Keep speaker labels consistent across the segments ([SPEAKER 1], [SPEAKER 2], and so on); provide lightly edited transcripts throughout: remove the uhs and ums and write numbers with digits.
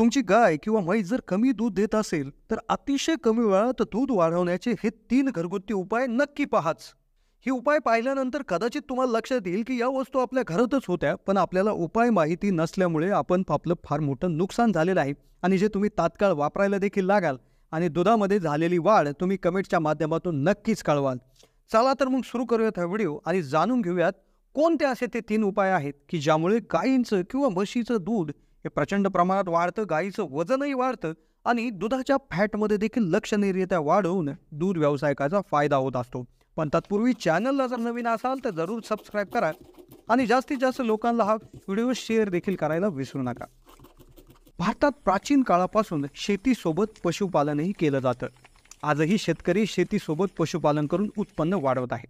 [SPEAKER 1] तुमची गाय किंवा म्हैस जर कमी दूध देत असेल तर अतिशय कमी वेळात दूध वाढवण्याचे हे 3 घरगुती उपाय नक्की पहाच. हे उपाय पाहिल्यानंतर कदाचित तुम्हाला लक्षात येईल की या वस्तू आपल्या घरातच होत्या, पण आपल्याला उपाय माहिती नसल्यामुळे आपण आपलं फार मोठं नुकसान झालेलं आहे आणि जे तुम्ही तात्काळ वापरायला देखील लागाल आणि दुधामध्ये झालेली वाढ तुम्ही कमेंटच्या माध्यमातून नक्कीच कळवाल. चला तर मग सुरू करूयात हा व्हिडिओ आणि जाणून घेऊयात कोणते असे ते 3 उपाय आहेत की ज्यामुळे गायींचं किंवा म्हशीचं दूध हे प्रचंड प्रमाणात वाढतं, गायीचं वजनही वाढतं आणि दुधाच्या फॅटमध्ये देखील लक्षणीयरित्या वाढ होऊन दूध व्यावसायिकाचा फायदा होत असतो. पण तत्पूर्वी चॅनलला जर नवीन असाल तर जरूर सबस्क्राईब करा आणि जास्तीत जास्त लोकांना हा व्हिडिओ शेअर देखील करायला विसरू नका. भारतात प्राचीन काळापासून शेतीसोबत पशुपालनही केलं जातं. आजही शेतकरी शेतीसोबत पशुपालन करून उत्पन्न वाढवत आहेत.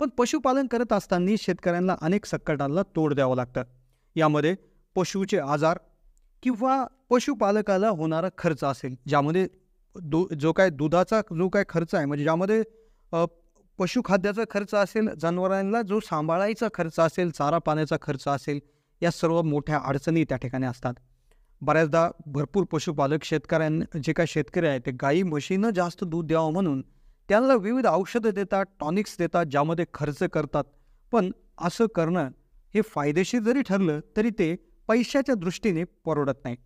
[SPEAKER 1] पण पशुपालन करत असताना शेतकऱ्यांना अनेक संकटांना तोंड द्यावं लागतं. यामध्ये पशुचे आजार किंवा पशुपालकाला होणारा खर्च असेल, ज्यामध्ये जो काय दुधाचा जो काय खर्च आहे, म्हणजे ज्यामध्ये पशुखाद्याचा खर्च असेल, जनावरांना जो सांभाळायचा खर्च असेल, चारा पाण्याचा खर्च असेल, या सर्व मोठ्या अडचणी त्या ठिकाणी असतात. बऱ्याचदा भरपूर पशुपालक शेतकऱ्यांना जे काय शेतकरी आहेत ते गाई म्हशीनं जास्त दूध द्यावं म्हणून त्यांना विविध औषधं देतात, टॉनिक्स देतात, ज्यामध्ये खर्च करतात. पण असं करणं हे फायदेशीर जरी ठरलं तरी ते पैशाच्या दृष्टीने परवडत नाही.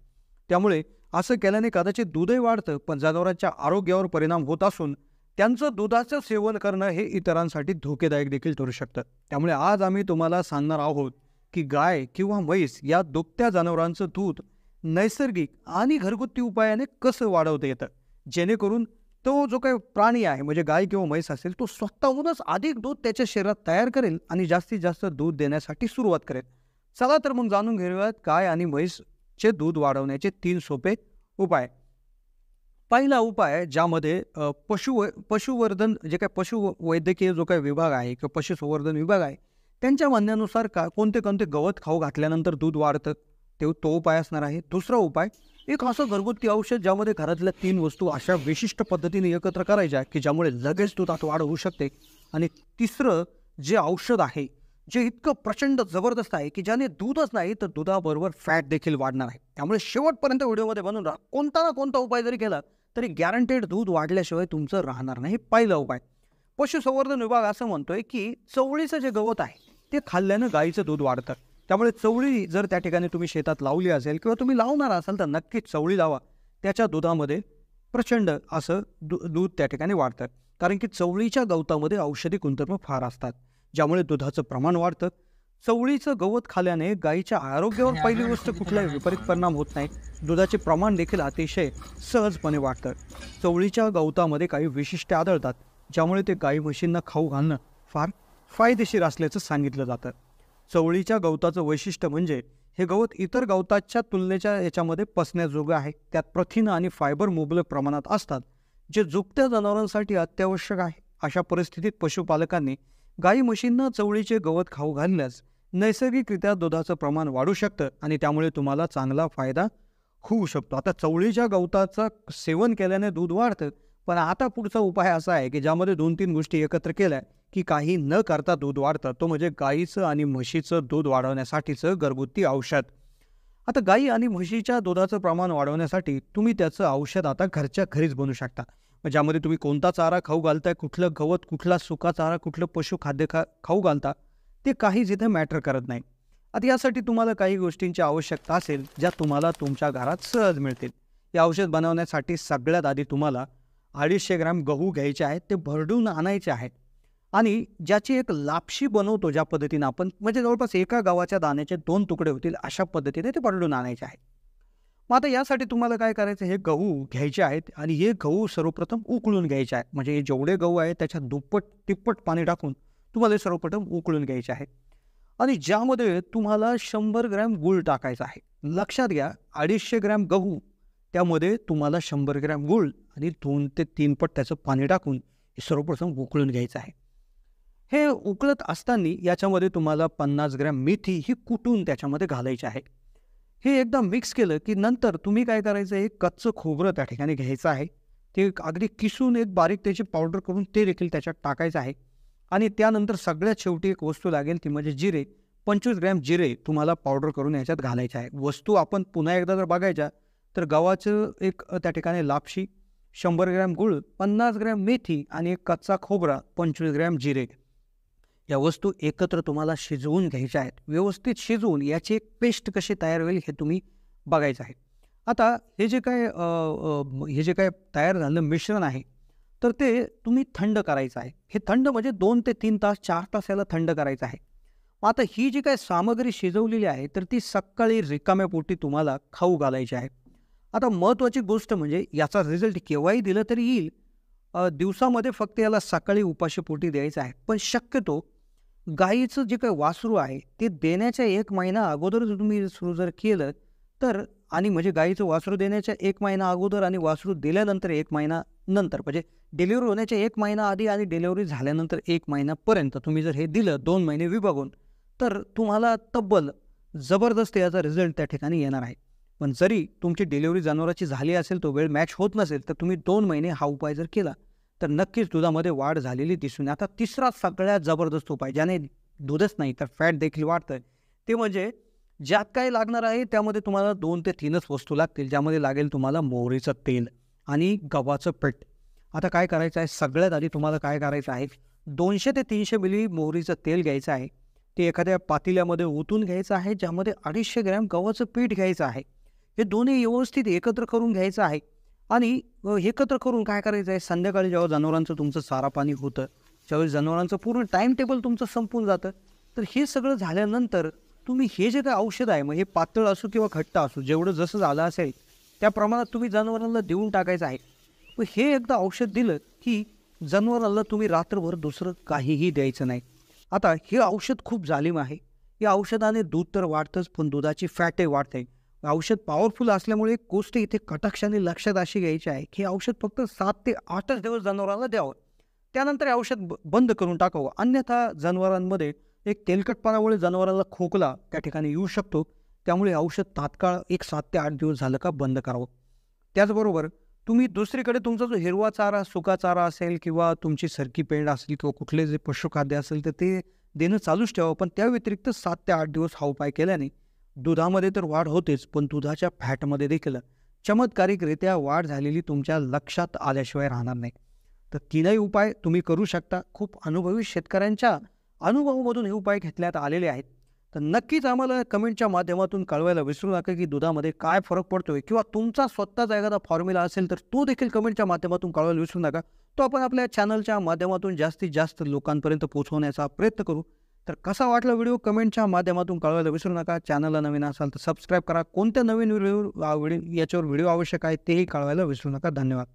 [SPEAKER 1] त्यामुळे असं केल्याने कदाचित दूधही वाढतं, पण जनावरांच्या आरोग्यावर परिणाम होत असून त्यांचं दुधाचं सेवन करणं हे इतरांसाठी धोकेदायक देखील ठरू शकतं. त्यामुळे आज आम्ही तुम्हाला सांगणार आहोत की गाय किंवा म्हैस या दुभत्या जनावरांचं दूध नैसर्गिक आणि घरगुती उपायाने कसं वाढवता येतं, जेणेकरून तो जो काही प्राणी आहे, म्हणजे गाय किंवा म्हैस असेल, तो स्वतःहूनच अधिक दूध त्याच्या शरीरात तयार करेल आणि जास्तीत जास्त दूध देण्यासाठी सुरुवात करेल. चला तर मग जाणून घेऊयात गाय आणि म्हैसचे दूध वाढवण्याचे 3 सोपे उपाय. पहिला उपाय ज्यामध्ये पशुवर्धन जे काय पशुवैद्यकीय जो काही विभाग आहे किंवा पशुसंवर्धन विभाग आहे त्यांच्या म्हणण्यानुसार कोणते कोणते गवत खाऊ घातल्यानंतर दूध वाढतं तो उपाय असणार आहे. दुसरा उपाय एक असं घरगुती औषध ज्यामध्ये घरातल्या 3 वस्तू अशा विशिष्ट पद्धतीने एकत्र करायच्या की ज्यामुळे लगेच दुधात वाढ होऊ शकते. आणि तिसरं जे औषध आहे जे इतकं प्रचंड जबरदस्त आहे की ज्याने दूधच नाही तर दुधाबरोबर फॅट देखील वाढणार आहे. त्यामुळे शेवटपर्यंत व्हिडिओमध्ये बनून राहा. कोणता ना कोणता उपाय जरी केला तरी गॅरंटेड दूध वाढल्याशिवाय तुमचं राहणार नाही. पहिला उपाय, पशुसंवर्धन विभाग असं म्हणतोय की चवळीचं जे गवत आहे ते खाल्ल्यानं गाईचं दूध वाढतं. त्यामुळे चवळी जर त्या ठिकाणी तुम्ही शेतात लावली असेल किंवा तुम्ही लावणार असाल तर नक्कीच चवळी लावा. त्याच्या दुधामध्ये प्रचंड असं दूध त्या ठिकाणी वाढतं, कारण की चवळीच्या गवतामध्ये औषधी गुणधर्म फार असतात, ज्यामुळे दुधाचं प्रमाण वाढतं. चवळीचं गवत खाल्याने गाईच्या आरोग्यावर पहिली गोष्ट कुठलाही विपरीत परिणाम होत नाही. दुधाचे प्रमाण देखील अतिशय सहजपणे वाढतं. चवळीच्या गवतामध्ये काही वैशिष्ट्ये आढळतात ज्यामुळे ते गाई म्हशींना खाऊ घालणं फार फायदेशीर असल्याचं सांगितलं जातं. चवळीच्या गवताचं वैशिष्ट्य म्हणजे हे गवत इतर गवताच्या तुलनेच्या याच्यामध्ये पचण्याजोगं आहे. त्यात प्रथिनं आणि फायबर मुबलक प्रमाणात असतात, जे झुकत्या जनावरांसाठी अत्यावश्यक आहे. अशा परिस्थितीत पशुपालकांनी गाई म्हशींना चवळीचे गवत खाऊ घालण्यास नैसर्गिकरित्या दुधाचं प्रमाण वाढू शकतं आणि त्यामुळे तुम्हाला चांगला फायदा होऊ शकतो. आता चवळीच्या गवताचं सेवन केल्याने दूध वाढतं, पण आता पुढचा उपाय असा आहे की ज्यामध्ये 2-3 गोष्टी एकत्र केल्या की काही न करता दूध वाढतं. तो म्हणजे गाईचं आणि म्हशीचं दूध वाढवण्यासाठीचं घरगुती औषध. आता गाई आणि म्हशीच्या दुधाचं प्रमाण वाढवण्यासाठी तुम्ही त्याचं औषध आता घरच्या घरीच बनवू शकता. ज्यामध्ये तुम्ही कोणता चारा खाऊ घालताय, कुठलं गवत, कुठला सुका चारा, कुठलं पशुखाद्य खाऊ घालता, ते काहीच इथे मॅटर करत नाही. आता यासाठी तुम्हाला काही गोष्टींची आवश्यकता असेल ज्या तुम्हाला तुमच्या घरात सहज मिळतील. हे औषध बनवण्यासाठी सगळ्यात आधी तुम्हाला 250 ग्रॅम गहू घ्यायचे आहेत, ते भरडून आणायचे आहेत आणि ज्याची एक लापशी बनवतो ज्या पद्धतीनं आपण, म्हणजे जवळपास एका गव्हाच्या दाण्याचे 2 तुकडे होतील अशा पद्धतीने ते भरडून आणायचे आहेत. मग आता यासाठी तुम्हाला काय करायचं, हे गहू घ्यायचे आहेत आणि हे गहू सर्वप्रथम उकळून घ्यायचे आहेत. म्हणजे हे जेवढे गहू आहेत त्याच्यात दुप्पट तिप्पट पाणी टाकून तुम्हाला सर्वप्रथम उकळून घ्यायचे आहेत आणि ज्यामध्ये तुम्हाला 100 ग्रॅम गूळ टाकायचा आहे. लक्षात घ्या, 250 ग्रॅम गहू, त्यामध्ये तुम्हाला 100 ग्रॅम गूळ आणि 2 ते 3 पट त्याचं पाणी टाकून सर्वप्रथम उकळून घ्यायचं आहे. हे उकळत असताना याच्यामध्ये तुम्हाला 50 ग्रॅम मेथी ही कुटून त्याच्यामध्ये घालायची आहे. हे एकदा मिक्स केलं की नंतर तुम्ही काय करायचं, एक कच्चं खोबरं त्या ठिकाणी घ्यायचं आहे. ते अगदी किसून एक बारीक त्याची पावडर करून ते देखील त्याच्यात टाकायचं आहे. आणि त्यानंतर सगळ्यात शेवटी एक वस्तू लागेल ती म्हणजे जिरे. 25 ग्रॅम जिरे तुम्हाला पावडर करून याच्यात घालायचे आहे. वस्तू आपण पुन्हा एकदा जर बघायच्या तर गव्हाचं एक त्या ठिकाणी लापशी, 100 ग्रॅम गूळ, 50 ग्रॅम मेथी आणि एक कच्चा खोबरा, 25 ग्रॅम जिरे. या वस्तू एकत्र तुम्हाला शिजवून घ्यायच्या आहेत. व्यवस्थित शिजवून याची एक पेस्ट कशी तयार होईल हे तुम्ही बघायचं आहे. आता हे जे काय तयार झालेलं मिश्रण आहे, तर ते तुम्ही थंड करायचं आहे. हे थंड म्हणजे 2 ते 3 तास, 4 तास याला थंड करायचं आहे. मग आता ही जी काही सामग्री शिजवलेली आहे, तर ती सकाळी रिकाम्या पोटी तुम्हाला खाऊ घालायची आहे. आता महत्त्वाची गोष्ट म्हणजे याचा रिझल्ट केव्हाही दिला तरी येईल. दिवसामध्ये फक्त याला सकाळी उपाशी पोटी द्यायचं आहे. पण शक्यतो गाईचं जे काही वासरू आहे, ते देण्याच्या 1 महिना अगोदर जर तुम्ही सुरू जर केलं, तर आणि म्हणजे गाईचं वासरू देण्याच्या 1 महिना अगोदर आणि वासरू दिल्यानंतर 1 महिना नंतर, म्हणजे डिलिव्हरी होण्याच्या 1 महिना आधी आणि डिलिव्हरी झाल्यानंतर 1 महिन्यापर्यंत तुम्ही जर हे दिलं 2 महिने विभागून, तर तुम्हाला तब्बल जबरदस्त याचा रिझल्ट त्या ठिकाणी येणार आहे. पण जरी तुमची डिलिव्हरी जनावराची झाली असेल, तो वेळ मॅच होत नसेल, तर तुम्ही 2 महिने हा उपाय जर केला, तर नक्कीच दुधामध्ये वाढ झालेली दिसून. आता तिसरा सगळ्यात जबरदस्त उपाय, ज्याने दूधच नाही तर फॅट देखील वाढतं, ते म्हणजे ज्यात काय लागणार आहे त्यामध्ये तुम्हाला 2 ते 3च वस्तू लागतील. ज्यामध्ये लागेल तुम्हाला मोहरीचं तेल आणि गव्हाचं पीठ. आता काय करायचं आहे, सगळ्यात आधी तुम्हाला काय करायचं आहे, 200 ते 300 मिली मोहरीचं तेल घ्यायचं आहे. ते एखाद्या पातेल्यामध्ये ओतून घ्यायचं आहे, ज्यामध्ये 250 ग्रॅम गव्हाचं पीठ घ्यायचं आहे. हे दोन्ही व्यवस्थित एकत्र करून घ्यायचं आहे आणि एकत्र करून काय करायचं आहे, संध्याकाळी जेव्हा जनावरांचं तुमचं चारा पाणी होतं, ज्यावेळी जनावरांचं पूर्ण टाईम टेबल तुमचं संपून जातं, तर हे सगळं झाल्यानंतर तुम्ही हे जे काही औषध आहे, मग हे पातळ असो किंवा घट्ट असो, जेवढं जसं झालं असेल त्या प्रमाणात तुम्ही जनावरांना देऊन टाकायचं आहे. मग हे एकदा औषध दिलं की जनावरांना तुम्ही रात्रभर दुसरं काहीही द्यायचं नाही. आता हे औषध खूप जालीम आहे. या औषधाने दूध तर वाढतंच, पण दुधाची फॅटही वाढते. औषध पॉवरफुल असल्यामुळे एक गोष्ट इथे कटाक्षाने लक्षात अशी घ्यायची आहे की हे औषध फक्त 7 ते 8च दिवस जनावरांना द्यावं. त्यानंतर हे औषध बंद करून टाकावं. अन्यथा जनावरांमध्ये एक तेलकटपणामुळे जनावराला खोकला त्या ठिकाणी येऊ शकतो. त्यामुळे औषध तात्काळ एक 7 ते 8 दिवस झालं का बंद करावं. त्याचबरोबर तुम्ही दुसरीकडे तुमचा जो हिरवा चारा, सुका चारा असेल किंवा तुमची सरकी पेंड असेल किंवा कुठले जे पशुखाद्य असेल, तर ते देणं चालूच ठेवा. पण त्या व्यतिरिक्त 7 ते 8 दिवस हा उपाय केल्याने दुधामध्ये तर वाढ होतेच, पण दुधाच्या फॅटमध्ये देखील चमत्कारिकरित्या वाढ झालेली तुमच्या लक्षात आल्याशिवाय राहणार नाही. तर तीनही उपाय तुम्ही करू शकता. खूप अनुभवी शेतकऱ्यांच्या अनुभवामधून हे उपाय घेतल्यात आलेले आहेत. तर नक्कीच आम्हाला कमेंटच्या माध्यमातून कळवायला विसरू नका की दुधामध्ये काय फरक पडतोय, किंवा तुमचा स्वतःचा एखादा फॉर्म्युला असेल तर तो देखील कमेंटच्या माध्यमातून कळवायला विसरू नका. तो आपण आपल्या चॅनलच्या माध्यमातून जास्तीत जास्त लोकांपर्यंत पोहोचवण्याचा प्रयत्न करू. तर कसा वाटला व्हिडिओ कमेंटच्या माध्यमातून कळवायला विसरू नका. चॅनलला नवीन असाल तर सबस्क्राईब करा. कोणत्या नवीन व्हिडिओ याच्यावर व्हिडिओ आवश्यक आहे तेही कळवायला विसरू नका. धन्यवाद.